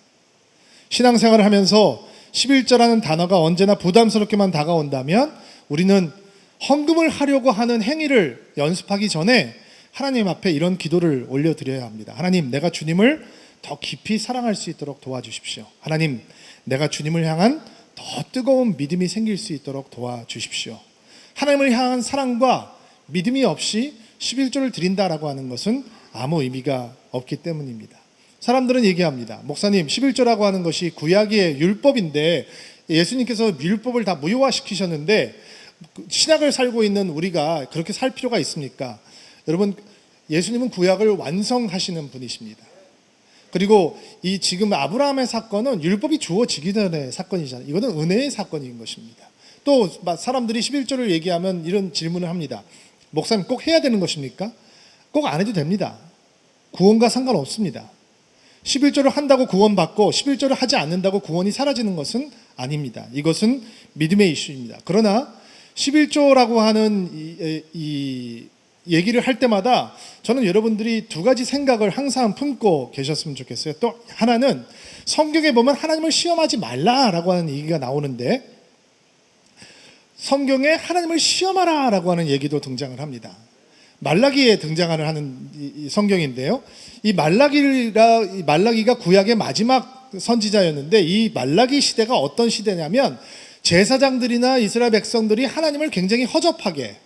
신앙생활을 하면서 11조라는 단어가 언제나 부담스럽게만 다가온다면 우리는 헌금을 하려고 하는 행위를 연습하기 전에 하나님 앞에 이런 기도를 올려드려야 합니다. 하나님, 내가 주님을 더 깊이 사랑할 수 있도록 도와주십시오. 하나님, 내가 주님을 향한 더 뜨거운 믿음이 생길 수 있도록 도와주십시오. 하나님을 향한 사랑과 믿음이 없이 11조를 드린다라고 하는 것은 아무 의미가 없기 때문입니다. 사람들은 얘기합니다. 목사님, 11조라고 하는 것이 구약의 율법인데 예수님께서 율법을 다 무효화시키셨는데 신약을 살고 있는 우리가 그렇게 살 필요가 있습니까? 여러분, 예수님은 구약을 완성하시는 분이십니다. 그리고 이 지금 아브라함의 사건은 율법이 주어지기 전의 사건이잖아요. 이거는 은혜의 사건인 것입니다. 또 사람들이 11조를 얘기하면 이런 질문을 합니다. 목사님, 꼭 해야 되는 것입니까? 꼭 안 해도 됩니다. 구원과 상관없습니다. 11조를 한다고 구원받고 11조를 하지 않는다고 구원이 사라지는 것은 아닙니다. 이것은 믿음의 이슈입니다. 그러나 11조라고 하는 이 얘기를 할 때마다 저는 여러분들이 두 가지 생각을 항상 품고 계셨으면 좋겠어요. 또 하나는 성경에 보면 하나님을 시험하지 말라라고 하는 얘기가 나오는데 성경에 하나님을 시험하라라고 하는 얘기도 등장을 합니다. 말라기에 등장하는 이 성경인데요. 이 말라기가 구약의 마지막 선지자였는데 이 말라기 시대가 어떤 시대냐면 제사장들이나 이스라엘 백성들이 하나님을 굉장히 허접하게,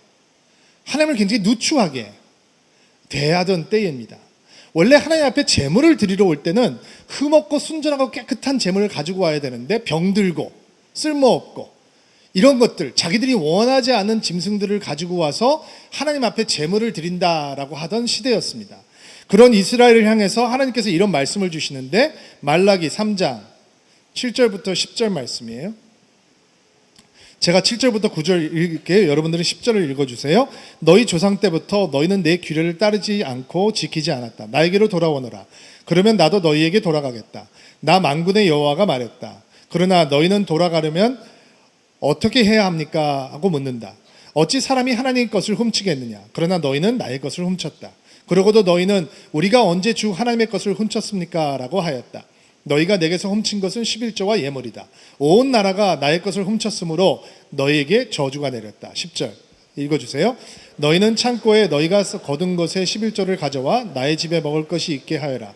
하나님을 굉장히 누추하게 대하던 때입니다. 원래 하나님 앞에 제물을 드리러 올 때는 흠없고 순전하고 깨끗한 제물을 가지고 와야 되는데 병들고 쓸모없고 이런 것들, 자기들이 원하지 않는 짐승들을 가지고 와서 하나님 앞에 제물을 드린다라고 하던 시대였습니다. 그런 이스라엘을 향해서 하나님께서 이런 말씀을 주시는데 말라기 3장 7절부터 10절 말씀이에요. 제가 7절부터 9절 읽을게요. 여러분들은 10절을 읽어주세요. 너희 조상 때부터 너희는 내 규례를 따르지 않고 지키지 않았다. 나에게로 돌아오너라. 그러면 나도 너희에게 돌아가겠다. 나 만군의 여호와가 말했다. 그러나 너희는 돌아가려면 어떻게 해야 합니까? 하고 묻는다. 어찌 사람이 하나님의 것을 훔치겠느냐? 그러나 너희는 나의 것을 훔쳤다. 그러고도 너희는 우리가 언제 주 하나님의 것을 훔쳤습니까? 라고 하였다. 너희가 내게서 훔친 것은 11조와 예물이다. 온 나라가 나의 것을 훔쳤으므로 너희에게 저주가 내렸다. 10절 읽어주세요. 너희는 창고에 너희가 거둔 것의 11조를 가져와 나의 집에 먹을 것이 있게 하여라.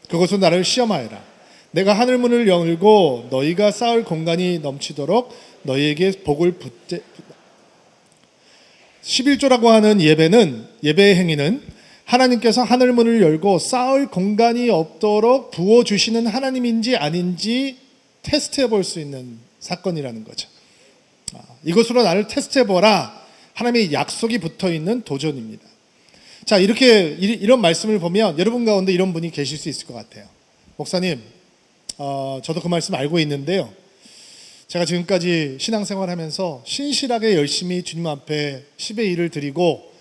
그것으로 나를 시험하여라. 내가 하늘 문을 열고 너희가 쌓을 공간이 넘치도록 너희에게 복을 붓게. 11조라고 하는 예배의 행위는 하나님께서 하늘 문을 열고 쌓을 공간이 없도록 부어주시는 하나님인지 아닌지 테스트해 볼 수 있는 사건이라는 거죠. 이것으로 나를 테스트해 보라. 하나님의 약속이 붙어 있는 도전입니다. 자, 이런 말씀을 보면 여러분 가운데 이런 분이 계실 수 있을 것 같아요. 목사님, 저도 그 말씀 알고 있는데요. 제가 지금까지 신앙생활 하면서 신실하게 열심히 주님 앞에 10의 1을 드리고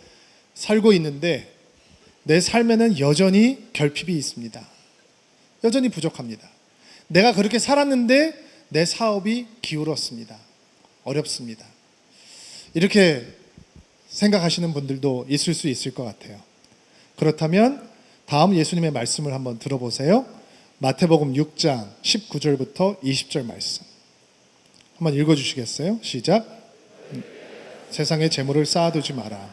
살고 있는데 내 삶에는 여전히 결핍이 있습니다. 여전히 부족합니다. 내가 그렇게 살았는데 내 사업이 기울었습니다. 어렵습니다. 이렇게 생각하시는 분들도 있을 수 있을 것 같아요. 그렇다면 다음 예수님의 말씀을 한번 들어보세요. 마태복음 6장 19절부터 20절 말씀 한번 읽어주시겠어요? 시작. 세상에 재물을 쌓아두지 마라.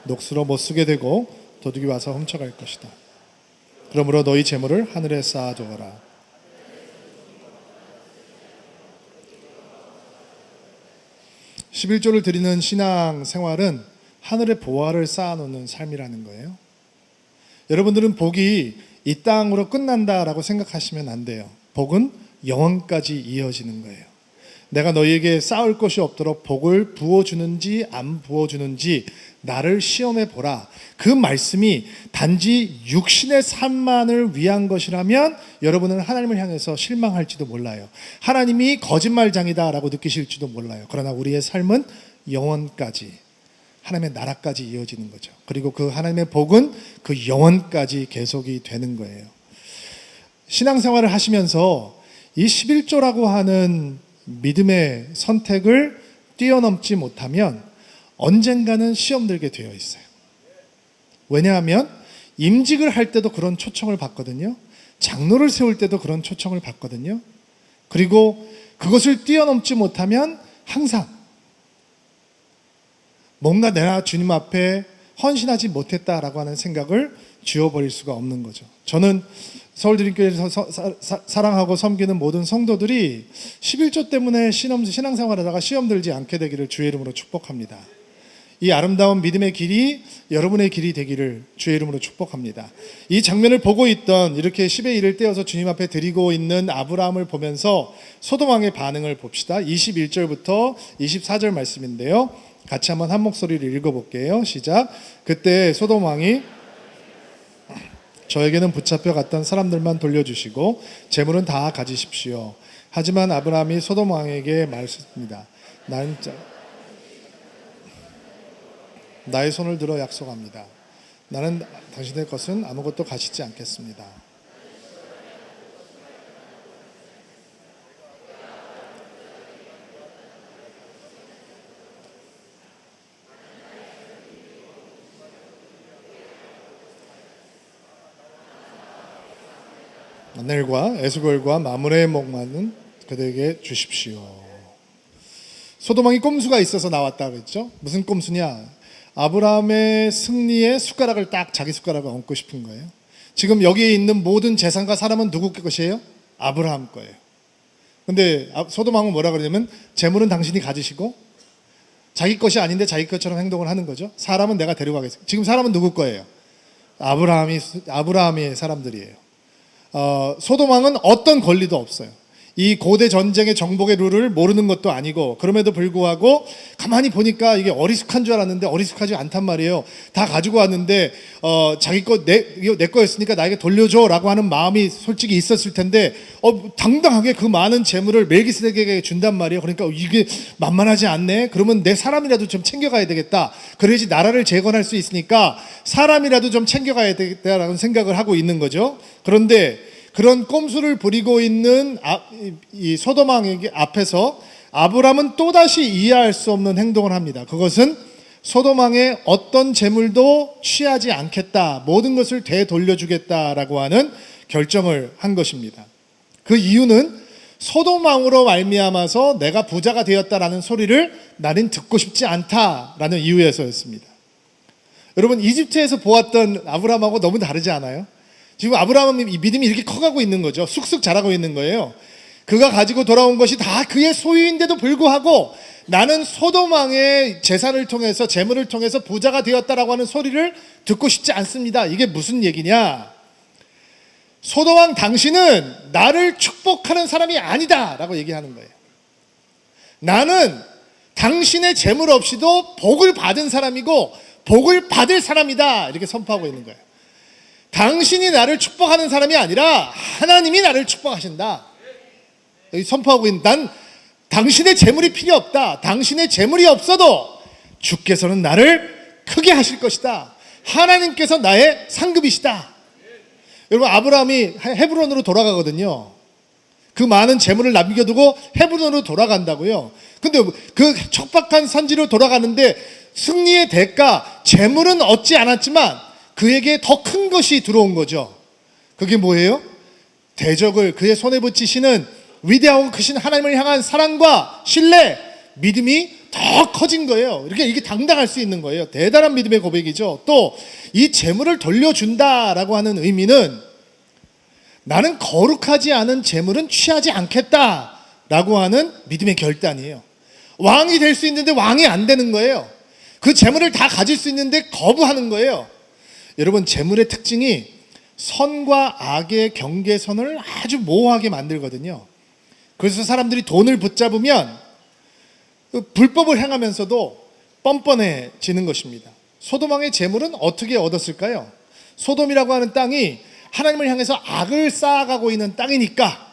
녹수로 못 쓰게 되고 도둑이 와서 훔쳐갈 것이다. 그러므로 너희 재물을 하늘에 쌓아두어라. (11조를) 드리는 신앙생활은 하늘의 보화를 쌓아놓는 삶이라는 거예요. 여러분들은 복이 이 땅으로 끝난다라고 생각하시면 안 돼요. 복은 영원까지 이어지는 거예요. 내가 너희에게 쌓을 것이 없도록 복을 부어주는지 안 부어주는지 나를 시험해 보라. 그 말씀이 단지 육신의 삶만을 위한 것이라면 여러분은 하나님을 향해서 실망할지도 몰라요. 하나님이 거짓말장이다라고 느끼실지도 몰라요. 그러나 우리의 삶은 영원까지, 하나님의 나라까지 이어지는 거죠. 그리고 그 하나님의 복은 그 영원까지 계속이 되는 거예요. 신앙생활을 하시면서 이 11조라고 하는 믿음의 선택을 뛰어넘지 못하면 언젠가는 시험 들게 되어 있어요. 왜냐하면 임직을 할 때도 그런 초청을 받거든요. 장로를 세울 때도 그런 초청을 받거든요. 그리고 그것을 뛰어넘지 못하면 항상 뭔가 내가 주님 앞에 헌신하지 못했다라고 하는 생각을 지워버릴 수가 없는 거죠. 저는 서울드림교회에서 사랑하고 섬기는 모든 성도들이 11조 때문에 신앙생활하다가 시험 들지 않게 되기를 주의 이름으로 축복합니다. 이 아름다운 믿음의 길이 여러분의 길이 되기를 주의 이름으로 축복합니다. 이 장면을 보고 있던, 이렇게 10의 1을 떼어서 주님 앞에 드리고 있는 아브라함을 보면서 소돔 왕의 반응을 봅시다. 21절부터 24절 말씀인데요. 같이 한번 한 목소리를 읽어볼게요. 시작. 그때 소돔 왕이 저에게는 붙잡혀 갔던 사람들만 돌려주시고 재물은 다 가지십시오. 하지만 아브라함이 소돔 왕에게 말했습니다. 나의 손을 들어 약속합니다. 나는 당신의 것은 아무것도 가지지 않겠습니다. 아넬과 에스골과 마므레의 목마는 그들에게 주십시오. 소돔 왕이 꼼수가 있어서 나왔다 그랬죠. 무슨 꼼수냐? 아브라함의 승리에 숟가락을 딱 자기 숟가락을 얹고 싶은 거예요. 지금 여기에 있는 모든 재산과 사람은 누구 것이에요? 아브라함 거예요. 근데 소돔 왕은 뭐라 그러냐면 재물은 당신이 가지시고 자기 것이 아닌데 자기 것처럼 행동을 하는 거죠. 사람은 내가 데려가겠습니다. 지금 사람은 누구 거예요? 아브라함의 사람들이에요. 소돔 왕은 어떤 권리도 없어요. 이 고대 전쟁의 정복의 룰을 모르는 것도 아니고, 그럼에도 불구하고 가만히 보니까 이게 어리숙한 줄 알았는데 어리숙하지 않단 말이에요. 다 가지고 왔는데 자기 거 이거 내 거였으니까 나에게 돌려줘라고 하는 마음이 솔직히 있었을 텐데 당당하게 그 많은 재물을 멜기세덱에게 준단 말이에요. 그러니까 이게 만만하지 않네. 그러면 내 사람이라도 좀 챙겨가야 되겠다. 그래야지 나라를 재건할 수 있으니까 사람이라도 좀 챙겨가야 되겠다라는 생각을 하고 있는 거죠. 그런데 그런 꼼수를 부리고 있는 이 소돔 왕에게 앞에서 아브라함은 또다시 이해할 수 없는 행동을 합니다. 그것은 소돔 왕의 어떤 재물도 취하지 않겠다, 모든 것을 되돌려주겠다라고 하는 결정을 한 것입니다. 그 이유는 소돔 왕으로 말미암아서 내가 부자가 되었다라는 소리를 나는 듣고 싶지 않다라는 이유에서였습니다. 여러분, 이집트에서 보았던 아브라함하고 너무 다르지 않아요? 지금 아브라함의 믿음이 이렇게 커가고 있는 거죠. 쑥쑥 자라고 있는 거예요. 그가 가지고 돌아온 것이 다 그의 소유인데도 불구하고 나는 소돔 왕의 재산을 통해서, 재물을 통해서 부자가 되었다라고 하는 소리를 듣고 싶지 않습니다. 이게 무슨 얘기냐? 소돔 왕 당신은 나를 축복하는 사람이 아니다 라고 얘기하는 거예요. 나는 당신의 재물 없이도 복을 받은 사람이고 복을 받을 사람이다, 이렇게 선포하고 있는 거예요. 당신이 나를 축복하는 사람이 아니라 하나님이 나를 축복하신다, 여기 선포하고 있는, 난 당신의 재물이 필요 없다. 당신의 재물이 없어도 주께서는 나를 크게 하실 것이다. 하나님께서 나의 상급이시다. 여러분, 아브라함이 헤브론으로 돌아가거든요. 그 많은 재물을 남겨두고 헤브론으로 돌아간다고요. 근데 그 척박한 산지로 돌아가는데 승리의 대가, 재물은 얻지 않았지만 그에게 더 큰 것이 들어온 거죠. 그게 뭐예요? 대적을 그의 손에 붙이시는 위대하고 크신 하나님을 향한 사랑과 신뢰, 믿음이 더 커진 거예요. 이게 당당할 수 있는 거예요. 대단한 믿음의 고백이죠. 또 이 재물을 돌려준다라고 하는 의미는 나는 거룩하지 않은 재물은 취하지 않겠다라고 하는 믿음의 결단이에요. 왕이 될 수 있는데 왕이 안 되는 거예요. 그 재물을 다 가질 수 있는데 거부하는 거예요. 여러분, 재물의 특징이 선과 악의 경계선을 아주 모호하게 만들거든요. 그래서 사람들이 돈을 붙잡으면 불법을 행하면서도 뻔뻔해지는 것입니다. 소돔왕의 재물은 어떻게 얻었을까요? 소돔이라고 하는 땅이 하나님을 향해서 악을 쌓아가고 있는 땅이니까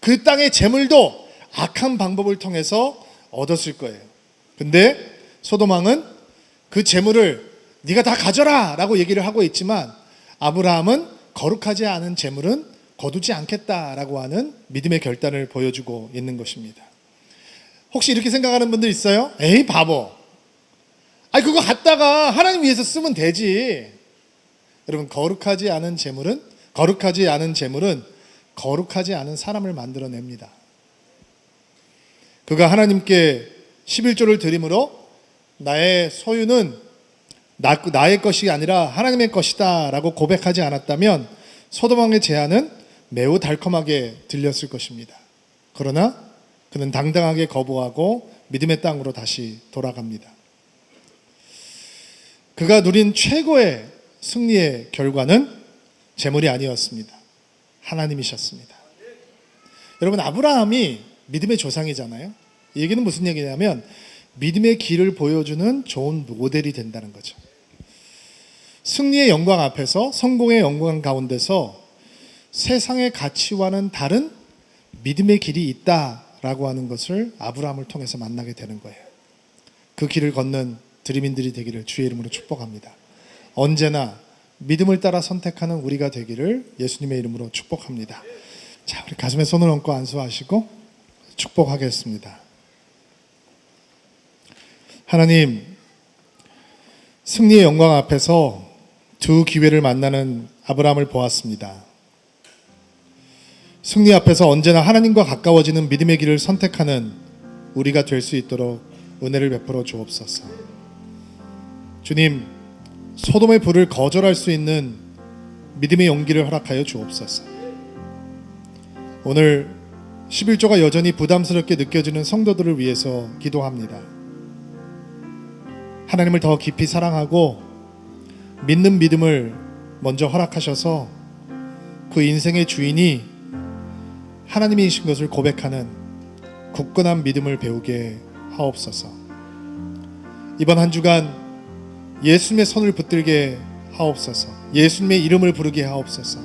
그 땅의 재물도 악한 방법을 통해서 얻었을 거예요. 근데 소돔왕은 그 재물을 네가 다 가져라 라고 얘기를 하고 있지만 아브라함은 거룩하지 않은 재물은 거두지 않겠다라고 하는 믿음의 결단을 보여주고 있는 것입니다. 혹시 이렇게 생각하는 분들 있어요? 에이, 바보. 아니, 그거 갖다가 하나님 위해서 쓰면 되지. 여러분, 거룩하지 않은 재물은 거룩하지 않은 사람을 만들어냅니다. 그가 하나님께 11조를 드림으로 나의 소유는 나의 것이 아니라 하나님의 것이다 라고 고백하지 않았다면 소돔 왕의 제안은 매우 달콤하게 들렸을 것입니다. 그러나 그는 당당하게 거부하고 믿음의 땅으로 다시 돌아갑니다. 그가 누린 최고의 승리의 결과는 재물이 아니었습니다. 하나님이셨습니다. 여러분, 아브라함이 믿음의 조상이잖아요. 이 얘기는 무슨 얘기냐면 믿음의 길을 보여주는 좋은 모델이 된다는 거죠. 승리의 영광 앞에서, 성공의 영광 가운데서 세상의 가치와는 다른 믿음의 길이 있다라고 하는 것을 아브라함을 통해서 만나게 되는 거예요. 그 길을 걷는 드림인들이 되기를 주의 이름으로 축복합니다. 언제나 믿음을 따라 선택하는 우리가 되기를 예수님의 이름으로 축복합니다. 자, 우리 가슴에 손을 얹고 안수하시고 축복하겠습니다. 하나님, 승리의 영광 앞에서 두 기회를 만나는 아브라함을 보았습니다. 승리 앞에서 언제나 하나님과 가까워지는 믿음의 길을 선택하는 우리가 될 수 있도록 은혜를 베풀어 주옵소서. 주님, 소돔의 불을 거절할 수 있는 믿음의 용기를 허락하여 주옵소서. 오늘 11조가 여전히 부담스럽게 느껴지는 성도들을 위해서 기도합니다. 하나님을 더 깊이 사랑하고 믿는 믿음을 먼저 허락하셔서 그 인생의 주인이 하나님이신 것을 고백하는 굳건한 믿음을 배우게 하옵소서. 이번 한 주간 예수님의 손을 붙들게 하옵소서. 예수님의 이름을 부르게 하옵소서.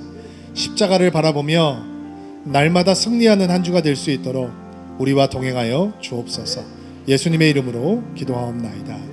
십자가를 바라보며 날마다 승리하는 한 주가 될 수 있도록 우리와 동행하여 주옵소서. 예수님의 이름으로 기도하옵나이다.